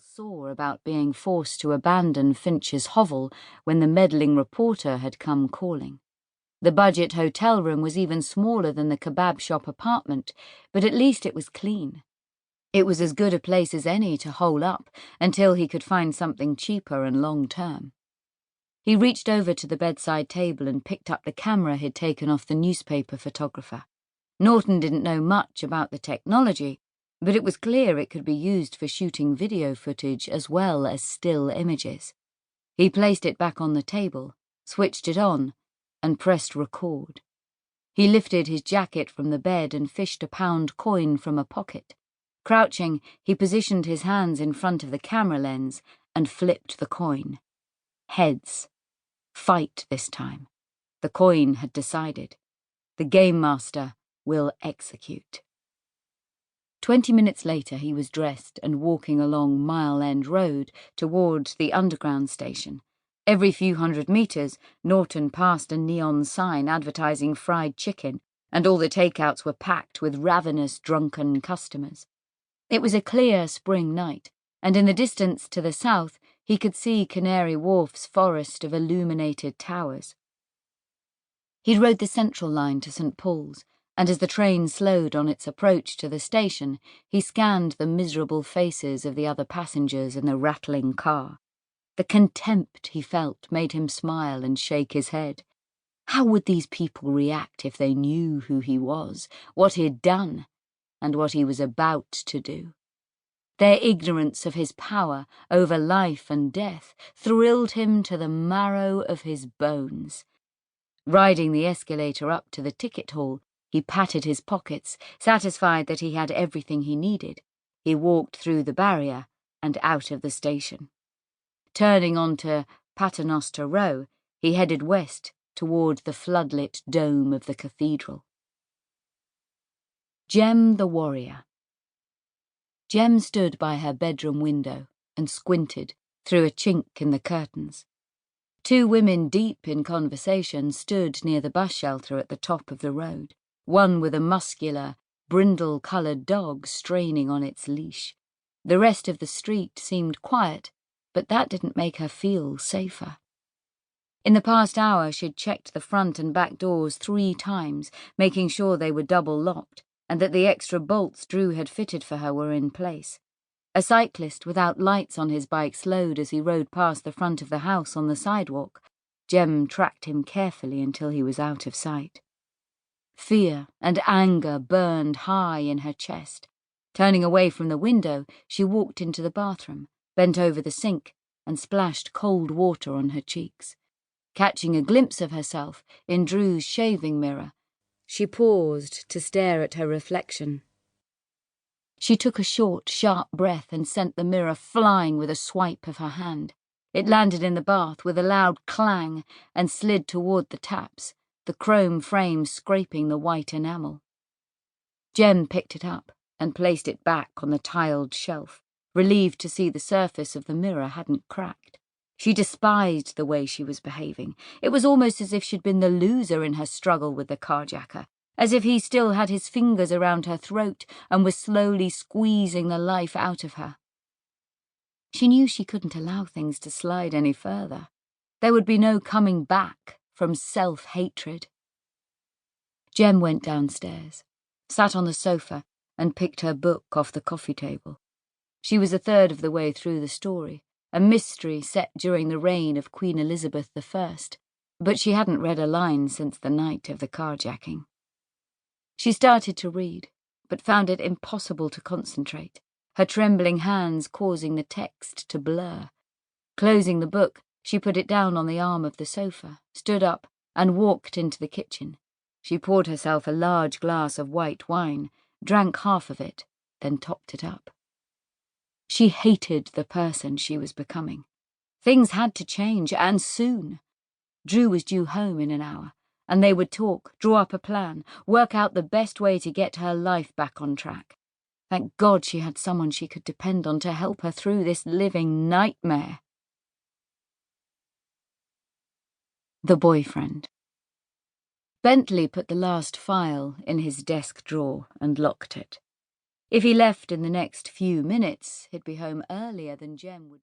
still sore about being forced to abandon Finch's hovel when the meddling reporter had come calling. The budget hotel room was even smaller than the kebab shop apartment, but at least it was clean. It was as good a place as any to hole up until he could find something cheaper and long-term. He reached over to the bedside table and picked up the camera he'd taken off the newspaper photographer. Norton didn't know much about the technology, but it was clear it could be used for shooting video footage as well as still images. He placed it back on the table, switched it on, and pressed record. He lifted his jacket from the bed and fished a £1 coin from a pocket. Crouching, he positioned his hands in front of the camera lens and flipped the coin. Heads. Fight this time. The coin had decided. The game master will execute. 20 minutes later he was dressed and walking along Mile End Road towards the underground station. Every few hundred meters, Norton passed a neon sign advertising fried chicken, and all the takeouts were packed with ravenous, drunken customers. It was a clear spring night, and in the distance to the south he could see Canary Wharf's forest of illuminated towers. He rode the Central line to St. Paul's, and as the train slowed on its approach to the station, he scanned the miserable faces of the other passengers in the rattling car. The contempt he felt made him smile and shake his head. How would these people react if they knew who he was, what he'd done, and what he was about to do? Their ignorance of his power over life and death thrilled him to the marrow of his bones. Riding the escalator up to the ticket hall, he patted his pockets, satisfied that he had everything he needed. He walked through the barrier and out of the station. Turning onto Paternoster Row, he headed west toward the floodlit dome of the cathedral. Jem the warrior. Jem stood by her bedroom window and squinted through a chink in the curtains. Two women deep in conversation stood near the bus shelter at the top of the road, one with a muscular, brindle-coloured dog straining on its leash. The rest of the street seemed quiet, but that didn't make her feel safer. In the past hour she'd checked the front and back doors 3 times, making sure they were double-locked, and that the extra bolts Drew had fitted for her were in place. A cyclist without lights on his bike slowed as he rode past the front of the house on the sidewalk. Jem tracked him carefully until he was out of sight. Fear and anger burned high in her chest. Turning away from the window, she walked into the bathroom, bent over the sink, and splashed cold water on her cheeks. Catching a glimpse of herself in Drew's shaving mirror, she paused to stare at her reflection. She took a short, sharp breath and sent the mirror flying with a swipe of her hand. It landed in the bath with a loud clang and slid toward the taps, the chrome frame scraping the white enamel. Jem picked it up and placed it back on the tiled shelf, relieved to see the surface of the mirror hadn't cracked. She despised the way she was behaving. It was almost as if she'd been the loser in her struggle with the carjacker, as if he still had his fingers around her throat and was slowly squeezing the life out of her. She knew she couldn't allow things to slide any further. There would be no coming back from self-hatred. Jem went downstairs, sat on the sofa, and picked her book off the coffee table. She was a third of the way through the story, a mystery set during the reign of Queen Elizabeth I, but she hadn't read a line since the night of the carjacking. She started to read, but found it impossible to concentrate, her trembling hands causing the text to blur. Closing the book, she put it down on the arm of the sofa, stood up, and walked into the kitchen. She poured herself a large glass of white wine, drank half of it, then topped it up. She hated the person she was becoming. Things had to change, and soon. Drew was due home in an hour, and they would talk, draw up a plan, work out the best way to get her life back on track. Thank God she had someone she could depend on to help her through this living nightmare. The boyfriend. Bentley put the last file in his desk drawer and locked it. If he left in the next few minutes, he'd be home earlier than Jem would.